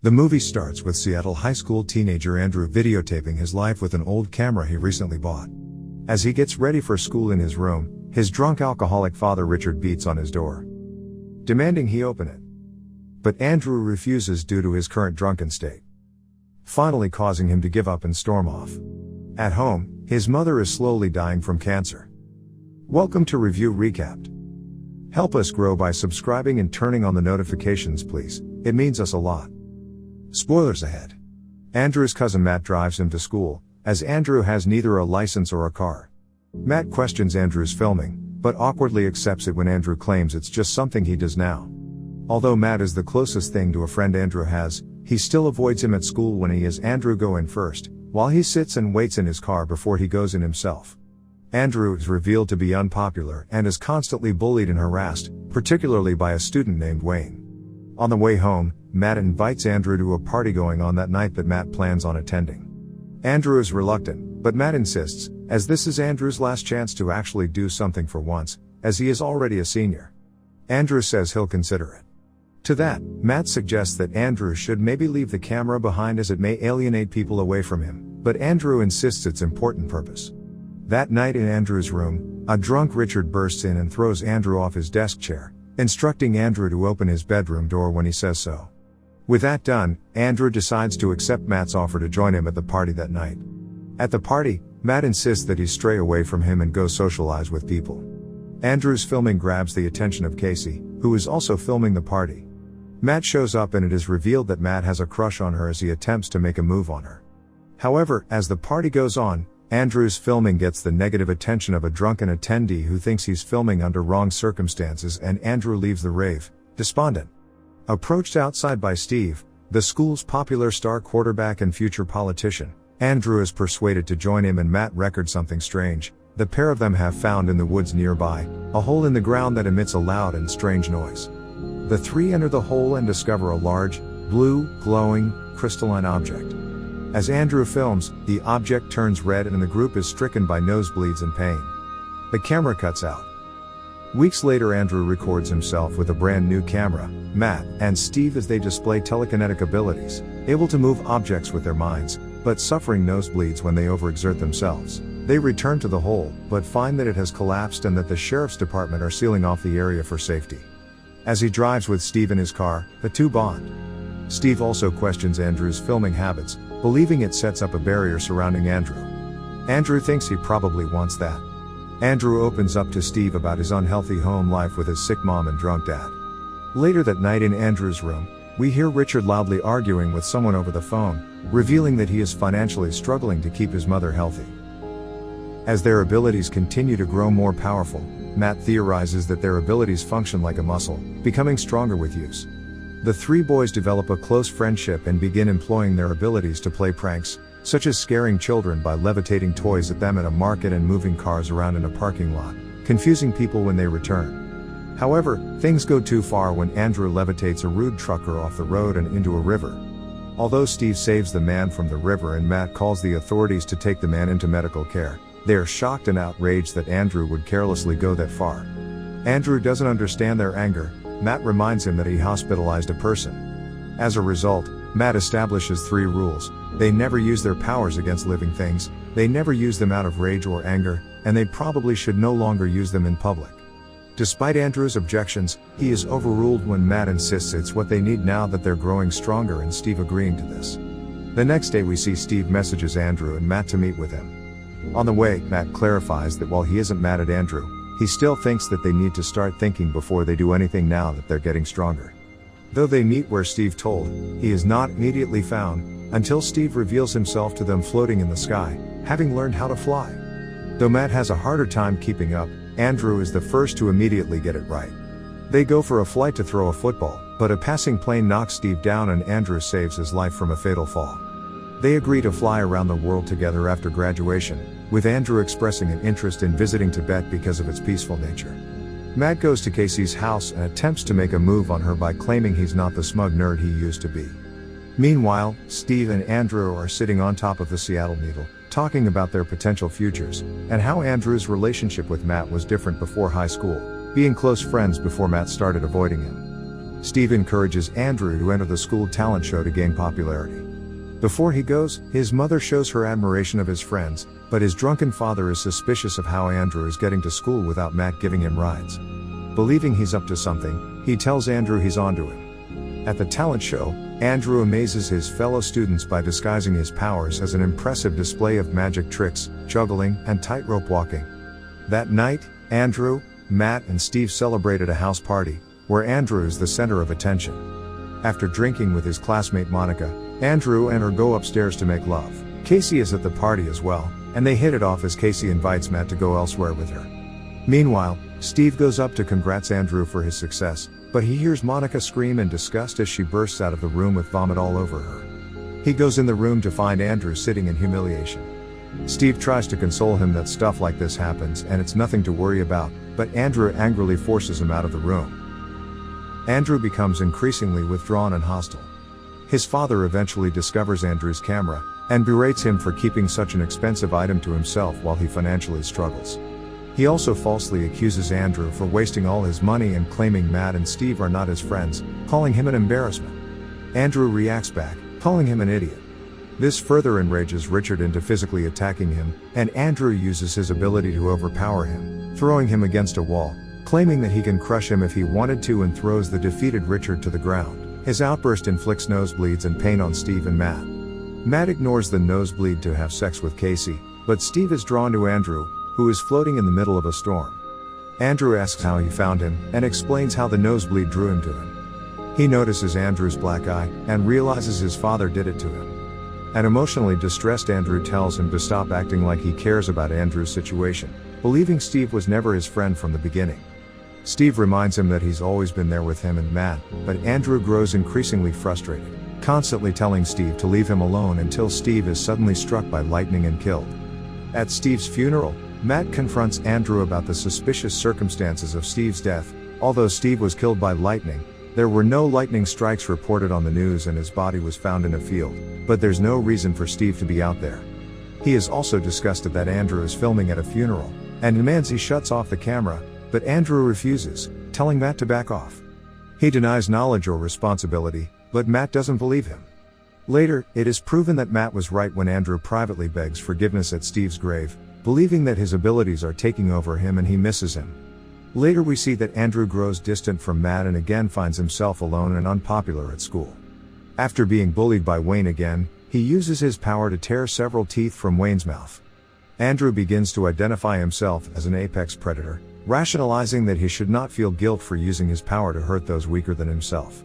The movie starts with Seattle high school teenager Andrew videotaping his life with an old camera he recently bought. As he gets ready for school in his room, his drunk alcoholic father Richard beats on his door, demanding he open it. But Andrew refuses due to his current drunken state, finally causing him to give up and storm off. At home, his mother is slowly dying from cancer. Welcome to Review Recapped. Help us grow by subscribing and turning on the notifications, please. It means us a lot. Spoilers ahead. Andrew's cousin Matt drives him to school, as Andrew has neither a license or a car. Matt questions Andrew's filming, but awkwardly accepts it when Andrew claims it's just something he does now. Although Matt is the closest thing to a friend Andrew has, he still avoids him at school when he has Andrew go in first, while he sits and waits in his car before he goes in himself. Andrew is revealed to be unpopular and is constantly bullied and harassed, particularly by a student named Wayne. On the way home, Matt invites Andrew to a party going on that night that Matt plans on attending. Andrew is reluctant, but Matt insists, as this is Andrew's last chance to actually do something for once, as he is already a senior. Andrew says he'll consider it. To that, Matt suggests that Andrew should maybe leave the camera behind as it may alienate people away from him, but Andrew insists it's important purpose. That night in Andrew's room, a drunk Richard bursts in and throws Andrew off his desk chair, instructing Andrew to open his bedroom door when he says so. With that done, Andrew decides to accept Matt's offer to join him at the party that night. At the party, Matt insists that he stray away from him and go socialize with people. Andrew's filming grabs the attention of Casey, who is also filming the party. Matt shows up and it is revealed that Matt has a crush on her as he attempts to make a move on her. However, as the party goes on, Andrew's filming gets the negative attention of a drunken attendee who thinks he's filming under wrong circumstances, and Andrew leaves the rave, despondent. Approached outside by Steve, the school's popular star quarterback and future politician, Andrew is persuaded to join him and Matt records something strange. The pair of them have found in the woods nearby, a hole in the ground that emits a loud and strange noise. The three enter the hole and discover a large, blue, glowing, crystalline object. As Andrew films, the object turns red and the group is stricken by nosebleeds and pain. The camera cuts out. Weeks later, Andrew records himself with a brand new camera, Matt and Steve, as they display telekinetic abilities, able to move objects with their minds, but suffering nosebleeds when they overexert themselves. They return to the hole, but find that it has collapsed and that the sheriff's department are sealing off the area for safety. As he drives with Steve in his car, the two bond. Steve also questions Andrew's filming habits, believing it sets up a barrier surrounding Andrew. Andrew thinks he probably wants that. Andrew opens up to Steve about his unhealthy home life with his sick mom and drunk dad. Later that night in Andrew's room, we hear Richard loudly arguing with someone over the phone, revealing that he is financially struggling to keep his mother healthy. As their abilities continue to grow more powerful, Matt theorizes that their abilities function like a muscle, becoming stronger with use. The three boys develop a close friendship and begin employing their abilities to play pranks, such as scaring children by levitating toys at them at a market and moving cars around in a parking lot, confusing people when they return. However, things go too far when Andrew levitates a rude trucker off the road and into a river. Although Steve saves the man from the river and Matt calls the authorities to take the man into medical care, they are shocked and outraged that Andrew would carelessly go that far. Andrew doesn't understand their anger. Matt reminds him that he hospitalized a person. As a result, Matt establishes 3 rules. They never use their powers against living things, they never use them out of rage or anger, and they probably should no longer use them in public. Despite Andrew's objections, he is overruled when Matt insists it's what they need now that they're growing stronger, and Steve agreeing to this. The next day we see Steve messages Andrew and Matt to meet with him. On the way, Matt clarifies that while he isn't mad at Andrew, he still thinks that they need to start thinking before they do anything now that they're getting stronger. Though they meet where Steve told, he is not immediately found, until Steve reveals himself to them floating in the sky, having learned how to fly. Though Matt has a harder time keeping up, Andrew is the first to immediately get it right. They go for a flight to throw a football, but a passing plane knocks Steve down and Andrew saves his life from a fatal fall. They agree to fly around the world together after graduation, with Andrew expressing an interest in visiting Tibet because of its peaceful nature. Matt goes to Casey's house and attempts to make a move on her by claiming he's not the smug nerd he used to be. Meanwhile, Steve and Andrew are sitting on top of the Seattle Needle, talking about their potential futures, and how Andrew's relationship with Matt was different before high school, being close friends before Matt started avoiding him. Steve encourages Andrew to enter the school talent show to gain popularity. Before he goes, his mother shows her admiration of his friends, but his drunken father is suspicious of how Andrew is getting to school without Matt giving him rides. Believing he's up to something, he tells Andrew he's onto him. At the talent show, Andrew amazes his fellow students by disguising his powers as an impressive display of magic tricks, juggling, and tightrope walking. That night, Andrew, Matt, and Steve celebrate at a house party, where Andrew is the center of attention. After drinking with his classmate Monica, Andrew and her go upstairs to make love. Casey is at the party as well, and they hit it off as Casey invites Matt to go elsewhere with her. Meanwhile, Steve goes up to congrats Andrew for his success, but he hears Monica scream in disgust as she bursts out of the room with vomit all over her. He goes in the room to find Andrew sitting in humiliation. Steve tries to console him that stuff like this happens and it's nothing to worry about, but Andrew angrily forces him out of the room. Andrew becomes increasingly withdrawn and hostile. His father eventually discovers Andrew's camera, and berates him for keeping such an expensive item to himself while he financially struggles. He also falsely accuses Andrew for wasting all his money and claiming Matt and Steve are not his friends, calling him an embarrassment. Andrew reacts back, calling him an idiot. This further enrages Richard into physically attacking him, and Andrew uses his ability to overpower him, throwing him against a wall, claiming that he can crush him if he wanted to, and throws the defeated Richard to the ground. His outburst inflicts nosebleeds and pain on Steve and Matt. Matt ignores the nosebleed to have sex with Casey, but Steve is drawn to Andrew, who is floating in the middle of a storm. Andrew asks how he found him, and explains how the nosebleed drew him to him. He notices Andrew's black eye, and realizes his father did it to him. An emotionally distressed Andrew tells him to stop acting like he cares about Andrew's situation, believing Steve was never his friend from the beginning. Steve reminds him that he's always been there with him and Matt, but Andrew grows increasingly frustrated, constantly telling Steve to leave him alone until Steve is suddenly struck by lightning and killed. At Steve's funeral, Matt confronts Andrew about the suspicious circumstances of Steve's death. Although Steve was killed by lightning, there were no lightning strikes reported on the news and his body was found in a field, but there's no reason for Steve to be out there. He is also disgusted that Andrew is filming at a funeral, and demands he shuts off the camera, but Andrew refuses, telling Matt to back off. He denies knowledge or responsibility, but Matt doesn't believe him. Later, it is proven that Matt was right when Andrew privately begs forgiveness at Steve's grave, believing that his abilities are taking over him and he misses him. Later we see that Andrew grows distant from Matt and again finds himself alone and unpopular at school. After being bullied by Wayne again, he uses his power to tear several teeth from Wayne's mouth. Andrew begins to identify himself as an apex predator, rationalizing that he should not feel guilt for using his power to hurt those weaker than himself.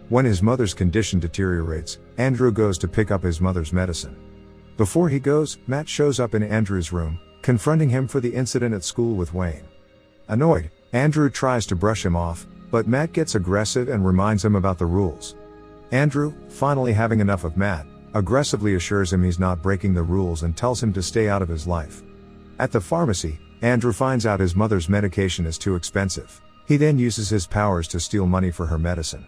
When his mother's condition deteriorates, Andrew goes to pick up his mother's medicine. Before he goes, Matt shows up in Andrew's room, confronting him for the incident at school with Wayne. Annoyed, Andrew tries to brush him off, but Matt gets aggressive and reminds him about the rules. Andrew, finally having enough of Matt, aggressively assures him he's not breaking the rules and tells him to stay out of his life. At the pharmacy, Andrew finds out his mother's medication is too expensive. He then uses his powers to steal money for her medicine.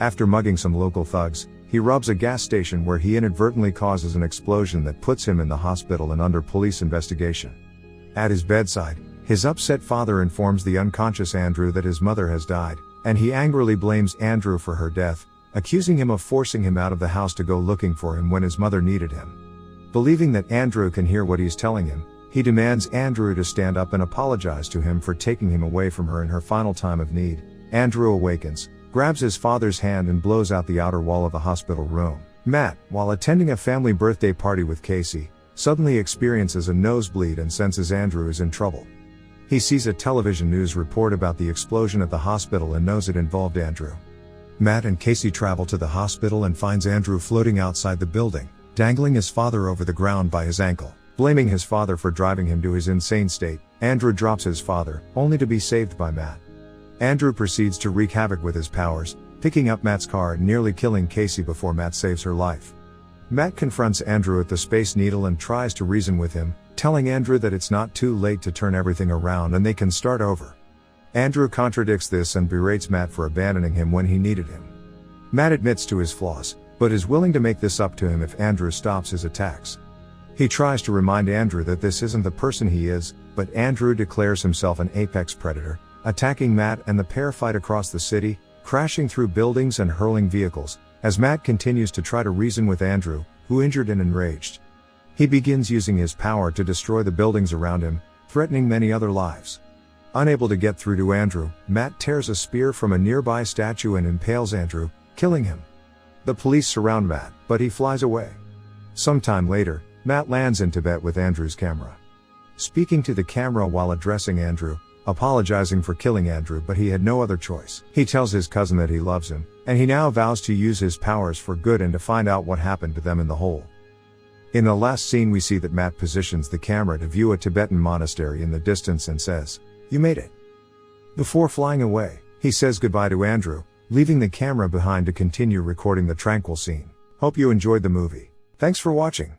After mugging some local thugs, he robs a gas station where he inadvertently causes an explosion that puts him in the hospital and under police investigation. At his bedside, his upset father informs the unconscious Andrew that his mother has died, and he angrily blames Andrew for her death, accusing him of forcing him out of the house to go looking for him when his mother needed him. Believing that Andrew can hear what he's telling him, he demands Andrew to stand up and apologize to him for taking him away from her in her final time of need. Andrew awakens, grabs his father's hand and blows out the outer wall of the hospital room. Matt, while attending a family birthday party with Casey, suddenly experiences a nosebleed and senses Andrew is in trouble. He sees a television news report about the explosion at the hospital and knows it involved Andrew. Matt and Casey travel to the hospital and finds Andrew floating outside the building, dangling his father over the ground by his ankle. Blaming his father for driving him to his insane state, Andrew drops his father, only to be saved by Matt. Andrew proceeds to wreak havoc with his powers, picking up Matt's car and nearly killing Casey before Matt saves her life. Matt confronts Andrew at the Space Needle and tries to reason with him, telling Andrew that it's not too late to turn everything around and they can start over. Andrew contradicts this and berates Matt for abandoning him when he needed him. Matt admits to his flaws, but is willing to make this up to him if Andrew stops his attacks. He tries to remind Andrew that this isn't the person he is, but Andrew declares himself an apex predator, attacking Matt and the pair fight across the city, crashing through buildings and hurling vehicles, as Matt continues to try to reason with Andrew, who injured and enraged. He begins using his power to destroy the buildings around him, threatening many other lives. Unable to get through to Andrew, Matt tears a spear from a nearby statue and impales Andrew, killing him. The police surround Matt, but he flies away. Sometime later, Matt lands in Tibet with Andrew's camera. Speaking to the camera while addressing Andrew, apologizing for killing Andrew, but he had no other choice. He tells his cousin that he loves him, and he now vows to use his powers for good and to find out what happened to them in the hole. In the last scene we see that Matt positions the camera to view a Tibetan monastery in the distance and says, "You made it." Before flying away, he says goodbye to Andrew, leaving the camera behind to continue recording the tranquil scene. Hope you enjoyed the movie. Thanks for watching.